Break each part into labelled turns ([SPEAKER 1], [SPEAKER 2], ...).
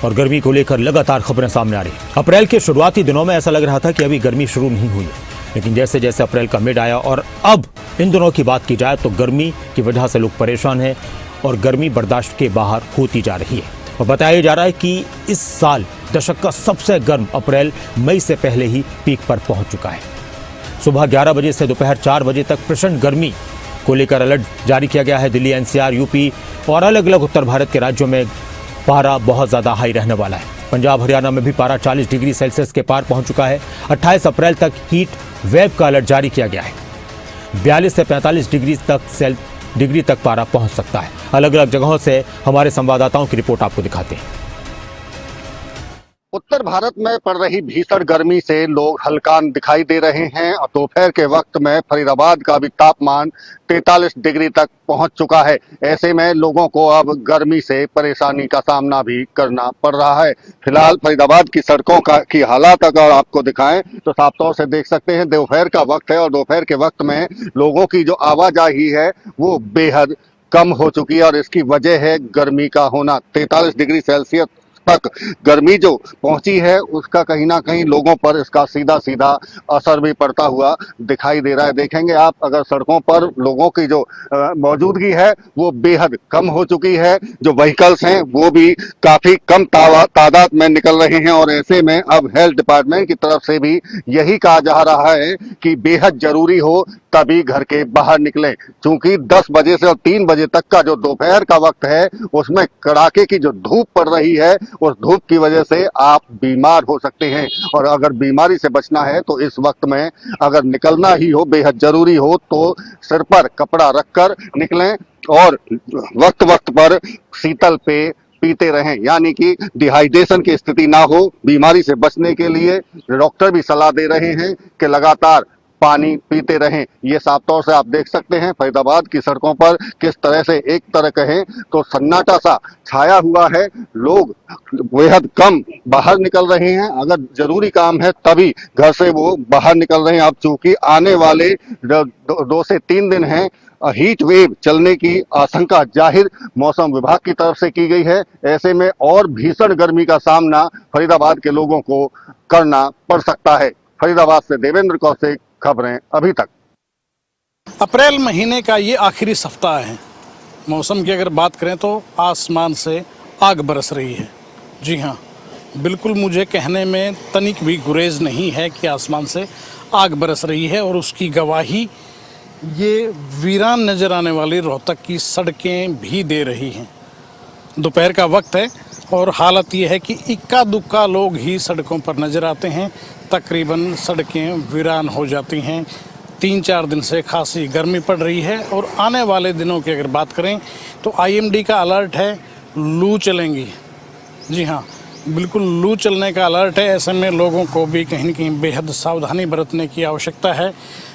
[SPEAKER 1] और गर्मी को लेकर लगातार खबरें सामने आ रही। अप्रैल के शुरुआती दिनों में ऐसा लग रहा था कि अभी गर्मी शुरू नहीं हुई, लेकिन जैसे जैसे अप्रैल का मिड आया और अब इन दिनों की बात की जाए तो गर्मी की वजह से लोग परेशान हैं और गर्मी बर्दाश्त के बाहर होती जा रही है। और बताया जा रहा है कि इस साल दशक का सबसे गर्म अप्रैल मई से पहले ही पीक पर पहुंच चुका है। सुबह 11 बजे से दोपहर 4 बजे तक प्रचंड गर्मी को लेकर अलर्ट जारी किया गया है। दिल्ली, एनसीआर, यूपी और अलग अलग उत्तर भारत के राज्यों में पारा बहुत ज़्यादा हाई रहने वाला है। पंजाब, हरियाणा में भी पारा 40 डिग्री सेल्सियस के पार पहुंच चुका है। 28 अप्रैल तक हीट वेव का अलर्ट जारी किया गया है। 42 से 45 डिग्री तक पारा पहुंच सकता है। अलग अलग जगहों से हमारे संवाददाताओं की रिपोर्ट आपको दिखाते हैं।
[SPEAKER 2] उत्तर भारत में पड़ रही भीषण गर्मी से लोग हलकान दिखाई दे रहे हैं और दोपहर के वक्त में फरीदाबाद का भी तापमान 43 डिग्री तक पहुंच चुका है। ऐसे में लोगों को अब गर्मी से परेशानी का सामना भी करना पड़ रहा है। फिलहाल फरीदाबाद की सड़कों की हालत अगर आपको दिखाएं तो साफ तौर से देख सकते हैं दोपहर का वक्त है और दोपहर के वक्त में लोगों की जो आवाजाही है वो बेहद कम हो चुकी है और इसकी वजह है गर्मी का होना। 43 डिग्री सेल्सियस तक गर्मी जो पहुंची है उसका कहीं ना कहीं लोगों पर इसका सीधा सीधा असर भी पड़ता हुआ दिखाई दे रहा है। देखेंगे आप अगर सड़कों पर लोगों की जो मौजूदगी है वो बेहद कम हो चुकी है। जो व्हीकल्स हैं वो भी काफी कम तादाद में निकल रहे हैं और ऐसे में अब हेल्थ डिपार्टमेंट की तरफ से भी यही कहा जा रहा है कि बेहद जरूरी हो तभी घर के बाहर निकलें, क्योंकि 10 बजे से और 3 बजे तक का जो दोपहर का वक्त है उसमें कड़ाके की जो धूप पड़ रही है उस धूप की वजह से आप बीमार हो सकते हैं और अगर बीमारी से बचना है तो इस वक्त में अगर निकलना ही हो बेहद जरूरी हो तो सिर पर कपड़ा रखकर निकलें और वक्त वक्त पर शीतल पेय पीते रहें, यानी कि डिहाइड्रेशन की स्थिति ना हो। बीमारी से बचने के लिए डॉक्टर भी सलाह दे रहे हैं कि लगातार पानी पीते रहें। ये साफ तौर से आप देख सकते हैं फरीदाबाद की सड़कों पर किस तरह से एक तरह कहें तो सन्नाटा सा छाया हुआ है। लोग बेहद कम बाहर निकल रहे हैं, अगर जरूरी काम है तभी घर से वो बाहर निकल रहे हैं। अब चूंकि आने वाले 2 से 3 दिन हैं, हीट वेव चलने की आशंका जाहिर मौसम विभाग की तरफ से की गई है। ऐसे में और भीषण गर्मी का सामना फरीदाबाद के लोगों को करना पड़ सकता है। फरीदाबाद से देवेंद्र कौशिक, खबरें अभी तक।
[SPEAKER 3] अप्रैल महीने का ये आखिरी सप्ताह है। मौसम की अगर बात करें तो आसमान से आग बरस रही है। जी हाँ, बिल्कुल मुझे कहने में तनिक भी गुरेज नहीं है कि आसमान से आग बरस रही है और उसकी गवाही ये वीरान नज़र आने वाली रोहतक की सड़कें भी दे रही हैं। दोपहर का वक्त है और हालत ये है कि इक्का दुक्का लोग ही सड़कों पर नज़र आते हैं। तकरीबन सड़कें वीरान हो जाती हैं। 3-4 दिन से खासी गर्मी पड़ रही है और आने वाले दिनों की अगर बात करें तो आईएमडी का अलर्ट है, लू चलेंगी। जी हाँ, बिल्कुल लू चलने का अलर्ट है। ऐसे में लोगों को भी कहीं न कहीं बेहद सावधानी बरतने की आवश्यकता है।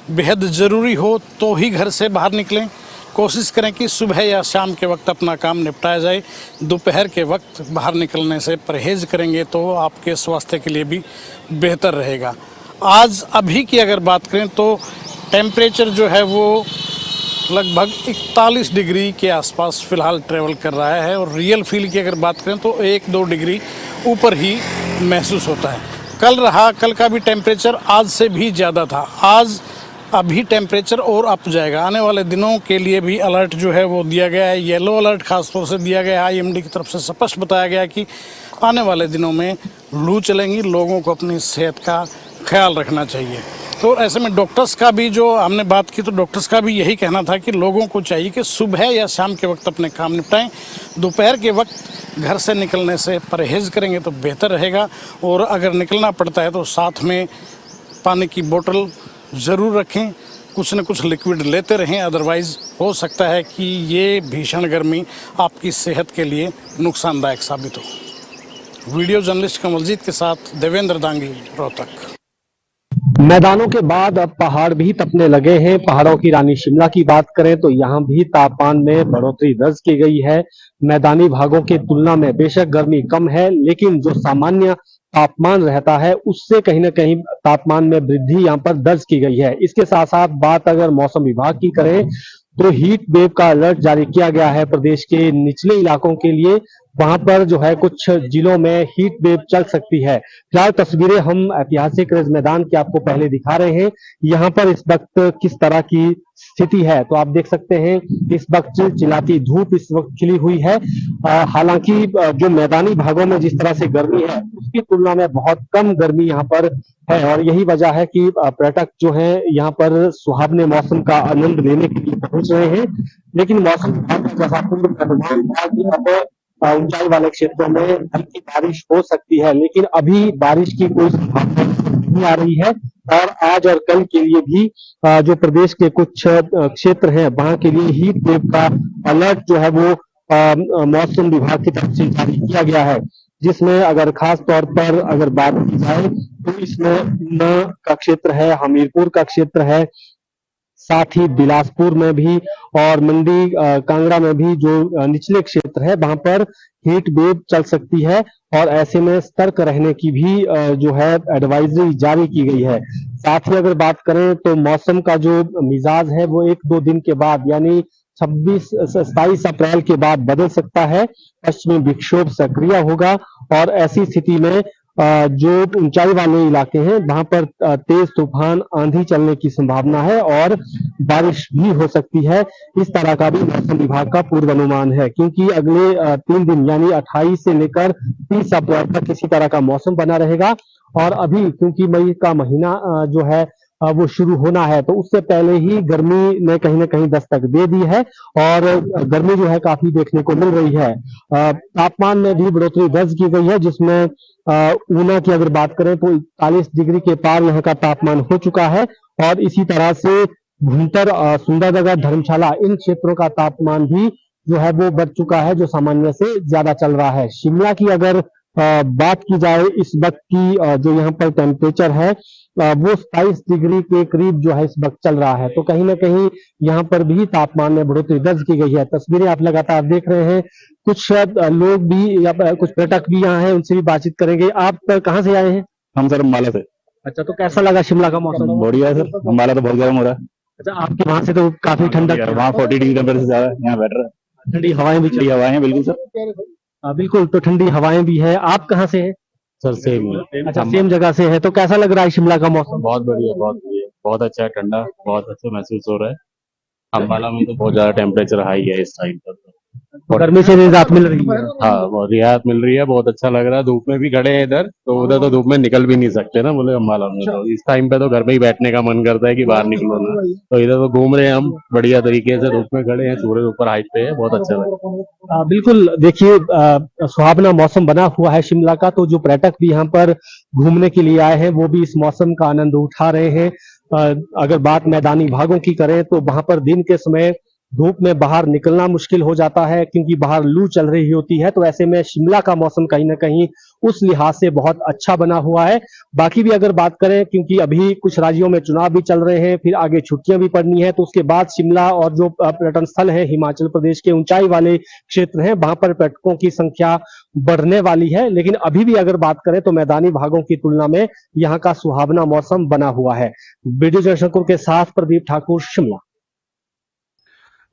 [SPEAKER 3] बेहद ज़रूरी हो तो ही घर से बाहर निकलें। कोशिश करें कि सुबह या शाम के वक्त अपना काम निपटाया जाए। दोपहर के वक्त बाहर निकलने से परहेज करेंगे तो आपके स्वास्थ्य के लिए भी बेहतर रहेगा। आज अभी की अगर बात करें तो टेम्परेचर जो है वो लगभग 41 डिग्री के आसपास फ़िलहाल ट्रेवल कर रहा है और रियल फील की अगर बात करें तो 1-2 डिग्री ऊपर ही महसूस होता है। कल का भी टेम्परेचर आज से भी ज़्यादा था। आज अभी टेम्परेचर और अप जाएगा। आने वाले दिनों के लिए भी अलर्ट जो है वो दिया गया है। येलो अलर्ट खास तौर से दिया गया है। आईएमडी की तरफ से स्पष्ट बताया गया है कि आने वाले दिनों में लू चलेंगी। लोगों को अपनी सेहत का ख्याल रखना चाहिए। तो ऐसे में डॉक्टर्स का भी जो हमने बात की तो डॉक्टर्स का भी यही कहना था कि लोगों को चाहिए कि सुबह या शाम के वक्त अपने काम निपटाएं। दोपहर के वक्त घर से निकलने से परहेज़ करेंगे तो बेहतर रहेगा और अगर निकलना पड़ता है तो साथ में पानी की बोतल ज़रूर रखें, कुछ न कुछ लिक्विड लेते रहें, अदरवाइज़ हो सकता है कि ये भीषण गर्मी आपकी सेहत के लिए नुकसानदायक साबित हो। वीडियो जर्नलिस्ट कमलजीत के साथ देवेंद्र दांगी, रोहतक।
[SPEAKER 4] मैदानों के बाद अब पहाड़ भी तपने लगे हैं। पहाड़ों की रानी शिमला की बात करें तो यहाँ भी तापमान में बढ़ोतरी दर्ज की गई है। मैदानी भागों की तुलना में बेशक गर्मी कम है, लेकिन जो सामान्य तापमान रहता है उससे कहीं ना कहीं तापमान में वृद्धि यहाँ पर दर्ज की गई है। इसके साथ साथ बात अगर मौसम विभाग की करें तो हीट वेव का अलर्ट जारी किया गया है प्रदेश के निचले इलाकों के लिए, वहां पर जो है कुछ जिलों में हीट वेव चल सकती है। फिलहाल तस्वीरें हम ऐतिहासिक रिज मैदान की आपको पहले दिखा रहे हैं। यहाँ पर इस वक्त किस तरह की स्थिति है तो आप देख सकते हैं इस वक्त चिलचिलाती धूप इस वक्त खिली हुई है। हालांकि जो मैदानी भागों में जिस तरह से गर्मी है उसकी तुलना में बहुत कम गर्मी यहाँ पर है और यही वजह है कि पर्यटक जो है यहाँ पर सुहावने मौसम का आनंद लेने के लिए पहुंच रहे हैं। लेकिन मौसम विभाग का जैसा पूर्वानुमान था कि अब ऊंचाई वाले क्षेत्रों में हल्की बारिश हो सकती है, लेकिन अभी बारिश की कोई संभावना नहीं आ रही है। और आज और कल के लिए भी जो प्रदेश के कुछ क्षेत्र हैं वहां के लिए हीट वेव का अलर्ट जो है वो मौसम विभाग की तरफ से जारी किया गया है, जिसमें अगर खास तौर पर अगर बात की जाए तो इसमें ऊना का क्षेत्र है, हमीरपुर का क्षेत्र है, साथ ही बिलासपुर में भी और मंडी कांगड़ा में भी जो निचले क्षेत्र है वहां पर हीट वेव चल सकती है और ऐसे में सतर्क रहने की भी जो है एडवाइजरी जारी की गई है। साथ ही अगर बात करें तो मौसम का जो मिजाज है वो 1-2 दिन के बाद यानी 27 अप्रैल के बाद बदल सकता है। पश्चिमी विक्षोभ सक्रिय होगा और ऐसी स्थिति में जो ऊंचाई वाले इलाके हैं वहां पर तेज तूफान आंधी चलने की संभावना है और बारिश भी हो सकती है। इस तरह का भी मौसम विभाग का पूर्वानुमान है, क्योंकि अगले 3 दिन यानी 28 से लेकर 30 अप्रैल तक इसी तरह का मौसम बना रहेगा। और अभी क्योंकि मई का महीना जो है वो शुरू होना है तो उससे पहले ही गर्मी ने कहीं ना कहीं दस्तक दे दी है और गर्मी जो है काफी देखने को मिल रही है। तापमान में भी बढ़ोतरी दर्ज की गई है, जिसमें ऊना की अगर बात करें तो 41 डिग्री के पार यहाँ का तापमान हो चुका है और इसी तरह से भुंतर, सुंदरनगर, धर्मशाला इन क्षेत्रों का तापमान भी जो है वो बढ़ चुका है, जो सामान्य से ज्यादा चल रहा है। शिमला की अगर बात की जाए इस वक्त की जो यहाँ पर टेम्परेचर है वो 27 डिग्री के करीब जो है इस वक्त चल रहा है, तो कहीं ना कहीं यहाँ पर भी तापमान में बढ़ोतरी दर्ज की गई है। तस्वीरें आप लगातार देख रहे हैं, कुछ लोग भी या कुछ पर्यटक भी यहाँ हैं, उनसे भी बातचीत करेंगे। आप कहाँ से आए हैं?
[SPEAKER 5] हम सर अम्बाला से।
[SPEAKER 4] अच्छा, तो कैसा लगा शिमला का मौसम?
[SPEAKER 5] बढ़िया है सर, अम्बाला तो बहुत गर्म हो रहा है।
[SPEAKER 4] अच्छा, आपके वहां से तो काफी ठंडक,
[SPEAKER 5] वहाँ 40 डिग्री टेम्परेचर ज्यादा है, यहाँ बेटर है।
[SPEAKER 4] ठंडी हवाएं भी
[SPEAKER 5] ठंडी हवाएं हैं बिल्कुल सर।
[SPEAKER 4] बिल्कुल, तो ठंडी हवाएं भी है। आप कहाँ से हैं?
[SPEAKER 5] Sir same.
[SPEAKER 4] अच्छा, सेम जगह से है, तो कैसा लग रहा है शिमला का मौसम?
[SPEAKER 5] बहुत बढ़िया, बहुत बढ़िया, बहुत अच्छा है, ठंडा बहुत अच्छा महसूस हो रहा है। अम्बाला में तो बहुत ज्यादा टेम्परेचर हाई है इस टाइम पर,
[SPEAKER 4] गर्मी से निजात मिल रही है।
[SPEAKER 5] हाँ बहुत रियायत मिल रही है, बहुत अच्छा लग रहा है। धूप में भी खड़े हैं इधर, तो उधर तो धूप में निकल भी नहीं सकते ना, बोले अम्बाला में तो इस टाइम पे तो घर में ही बैठने का मन करता है कि बाहर निकलो ना, तो इधर तो घूम रहे हैं हम बढ़िया तरीके से, धूप में खड़े हैं, सूरज ऊपर हाइट पे है, बहुत अच्छा लग रहा है।
[SPEAKER 4] बिल्कुल, देखिए सुहावना मौसम बना हुआ है शिमला का, तो जो पर्यटक भी यहाँ पर घूमने के लिए आए हैं वो भी इस मौसम का आनंद उठा रहे हैं। अगर बात मैदानी भागों की करें तो वहां पर दिन के समय धूप में बाहर निकलना मुश्किल हो जाता है क्योंकि बाहर लू चल रही होती है, तो ऐसे में शिमला का मौसम कहीं ना कहीं उस लिहाज से बहुत अच्छा बना हुआ है। बाकी भी अगर बात करें, क्योंकि अभी कुछ राज्यों में चुनाव भी चल रहे हैं, फिर आगे छुट्टियां भी पड़नी है, तो उसके बाद शिमला और जो पर्यटन स्थल है हिमाचल प्रदेश के ऊंचाई वाले क्षेत्र हैं वहां पर पर्यटकों की संख्या बढ़ने वाली है। लेकिन अभी भी अगर बात करें तो मैदानी भागों की तुलना में यहाँ का सुहावना मौसम बना हुआ है। वीडियो जयशंकर के साथ प्रदीप ठाकुर, शिमला।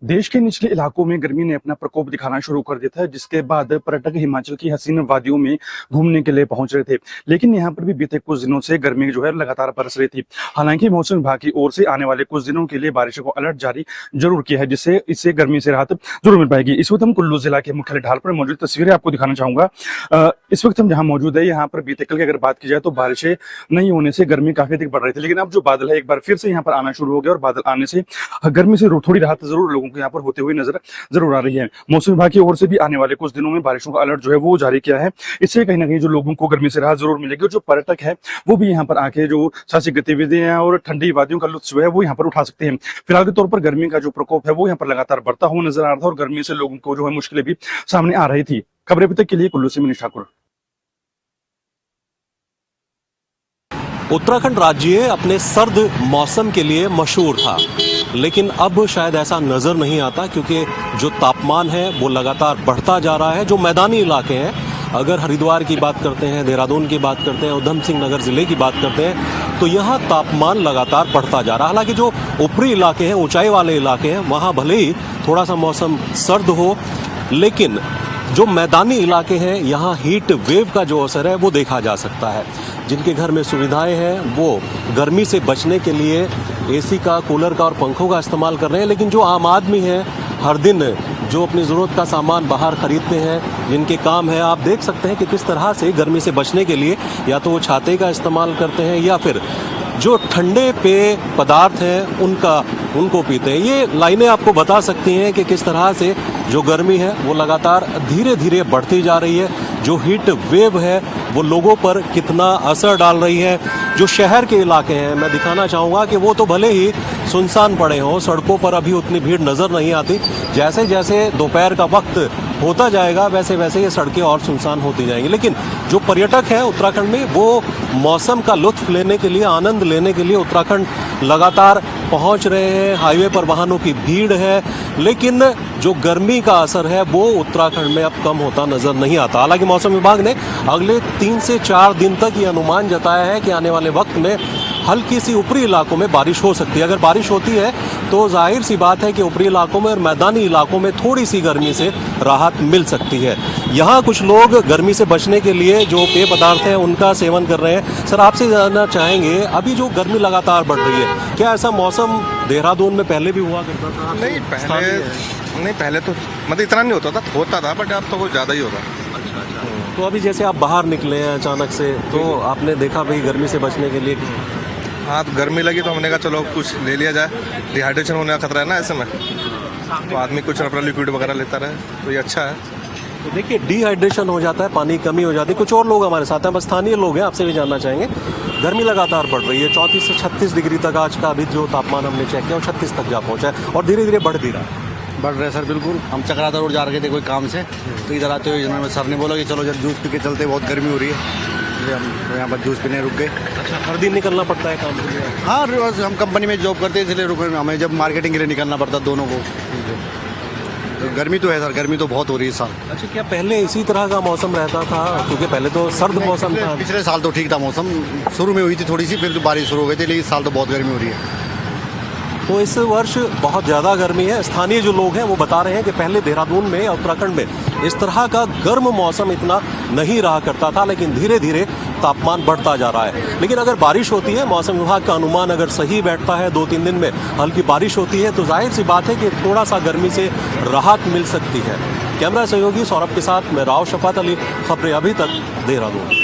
[SPEAKER 6] देश के निचले इलाकों में गर्मी ने अपना प्रकोप दिखाना शुरू कर दिया था, जिसके बाद पर्यटक हिमाचल की हसीन वादियों में घूमने के लिए पहुंच रहे थे। लेकिन यहां पर भी बीते कुछ दिनों से गर्मी जो है लगातार बरस रही थी। हालांकि मौसम विभाग की ओर से आने वाले कुछ दिनों के लिए बारिशों को अलर्ट जारी जरूर किया है, जिससे इससे गर्मी से राहत जरूर मिल पाएगी। इस वक्त हम कुल्लू जिला के मुख्यालय ढाल पर मौजूद तस्वीरें आपको दिखाना चाहूंगा। इस वक्त हम जहाँ मौजूद है, यहाँ पर बीते कल की अगर बात की जाए तो बारिशें नहीं होने से गर्मी काफी अधिक बढ़ रही थी, लेकिन अब जो बादल है एक बार फिर से यहाँ पर आना शुरू हो गया और बादल आने से गर्मी से थोड़ी राहत जरूर लोगों को यहाँ पर होते हुए नजर जरूर आ रही है। मौसम विभाग की ओर से भी आने वाले कुछ दिनों में बारिशों का अलर्ट जो है वो जारी किया है। इससे कहीं ना कहीं जो लोगों को गर्मी से राहत जरूर मिलेगी और जो पर्यटक है वो भी यहाँ पर आके जो साहसिक गतिविधियां और ठंडी वादियों का लुत्फ है वो यहाँ पर उठा सकते हैं। फिलहाल के तौर पर गर्मी का जो प्रकोप है वो यहाँ पर लगातार बढ़ता हुआ नजर आ रहा था और गर्मी से लोगों को जो है मुश्किलें भी सामने आ रही थी। खबरें अभी तक के लिए कुल्लू से मनीष ठाकुर।
[SPEAKER 7] उत्तराखंड राज्य अपने सर्द मौसम के लिए मशहूर था, लेकिन अब शायद ऐसा नजर नहीं आता क्योंकि जो तापमान है वो लगातार बढ़ता जा रहा है। जो मैदानी इलाके हैं, अगर हरिद्वार की बात करते हैं, देहरादून की बात करते हैं, उधम सिंह नगर जिले की बात करते हैं, तो यहाँ तापमान लगातार बढ़ता जा रहा है। हालांकि जो ऊपरी इलाके हैं, ऊंचाई वाले इलाके हैं, वहाँ भले ही थोड़ा सा मौसम सर्द हो, लेकिन जो मैदानी इलाके हैं यहाँ हीट वेव का जो असर है वो देखा जा सकता है। जिनके घर में सुविधाएं हैं वो गर्मी से बचने के लिए एसी का, कूलर का और पंखों का इस्तेमाल कर रहे हैं, लेकिन जो आम आदमी है हर दिन जो अपनी ज़रूरत का सामान बाहर खरीदते हैं, जिनके काम है, आप देख सकते हैं कि किस तरह से गर्मी से बचने के लिए या तो वो छाते का इस्तेमाल करते हैं या फिर जो ठंडे पेय पदार्थ हैं उनको पीते हैं। ये लाइनें आपको बता सकती हैं कि किस तरह से जो गर्मी है वो लगातार धीरे धीरे बढ़ती जा रही है। जो हीट वेव है वो लोगों पर कितना असर डाल रही है। जो शहर के इलाके हैं, मैं दिखाना चाहूँगा कि वो तो भले ही सुनसान पड़े हों, सड़कों पर अभी उतनी भीड़ नज़र नहीं आती। जैसे जैसे दोपहर का वक्त होता जाएगा वैसे वैसे ये सड़कें और सुनसान होती जाएंगी। लेकिन जो पर्यटक हैं उत्तराखंड में वो मौसम का लुत्फ लेने के लिए, आनंद लेने के लिए उत्तराखंड लगातार पहुंच रहे हैं। हाईवे पर वाहनों की भीड़ है, लेकिन जो गर्मी का असर है वो उत्तराखंड में अब कम होता नजर नहीं आता। हालांकि मौसम विभाग ने अगले 3 से 4 दिन तक ये अनुमान जताया है कि आने वाले वक्त में हल्की सी ऊपरी इलाकों में बारिश हो सकती है। अगर बारिश होती है तो जाहिर सी बात है कि ऊपरी इलाकों में और मैदानी इलाकों में थोड़ी सी गर्मी से राहत मिल सकती है। यहाँ कुछ लोग गर्मी से बचने के लिए जो पेय पदार्थ हैं उनका सेवन कर रहे हैं। सर, आपसे जानना चाहेंगे, अभी जो गर्मी लगातार बढ़ रही है, क्या ऐसा मौसम देहरादून में पहले भी हुआ करता था?
[SPEAKER 8] नहीं, पहले तो मतलब इतना नहीं होता था बट अब तो कुछ ज़्यादा ही होता है।
[SPEAKER 7] तो अभी जैसे आप बाहर निकले हैं अचानक से, तो आपने देखा भाई गर्मी से बचने के लिए
[SPEAKER 8] हाँ, तो गर्मी लगी तो हमने कहा चलो कुछ ले लिया जाए, डिहाइड्रेशन होने का खतरा है ना ऐसे में, तो आदमी कुछ अपना लिक्विड वगैरह लेता रहे तो ये अच्छा है।
[SPEAKER 7] तो देखिए, डिहाइड्रेशन हो जाता है, पानी की कमी हो जाती है। कुछ और लोग हमारे साथ हैं, बस स्थानीय लोग हैं, आपसे भी जानना चाहेंगे। गर्मी लगातार बढ़ रही है, 34 से 36 डिग्री तक आज का अभी जो तापमान हमने चेक किया और 36 तक जा पहुंचा है और धीरे धीरे बढ़ भी रहा है।
[SPEAKER 9] बढ़ रहे सर, बिल्कुल। हम चक्राता रोड जा रहे थे कोई काम से, तो इधर आते हुए इन्होंने सर ने बोला कि चलो जब जूस पी के चलते, बहुत गर्मी हो रही है, इसलिए हम यहाँ पर जूस पीने रुक गए।
[SPEAKER 7] अच्छा, हर दिन निकलना पड़ता है काम के लिए?
[SPEAKER 9] हाँ, रोज हम कंपनी में जॉब करते हैं इसलिए रुके, हमें जब मार्केटिंग के लिए निकलना पड़ता दोनों को। तो गर्मी तो है सर, गर्मी तो बहुत हो रही है इस साल।
[SPEAKER 7] अच्छा, क्या पहले इसी तरह का मौसम रहता था? क्योंकि पहले तो सर्द मौसम था।
[SPEAKER 9] पिछले साल तो ठीक था मौसम, शुरू में हुई थी थोड़ी सी, फिर तो बारिश शुरू हो गई थी, लेकिन इस साल तो बहुत गर्मी हो रही है।
[SPEAKER 7] तो इस वर्ष बहुत ज़्यादा गर्मी है। स्थानीय जो लोग हैं वो बता रहे हैं कि पहले देहरादून में, उत्तराखंड में इस तरह का गर्म मौसम इतना नहीं रहा करता था, लेकिन धीरे धीरे तापमान बढ़ता जा रहा है। लेकिन अगर बारिश होती है, मौसम विभाग का अनुमान अगर सही बैठता है, 2-3 दिन में हल्की बारिश होती है, तो जाहिर सी बात है कि थोड़ा सा गर्मी से राहत मिल सकती है। कैमरा सहयोगी सौरभ के साथ मैं राव शफात अली, खबरें अभी तक, देहरादून।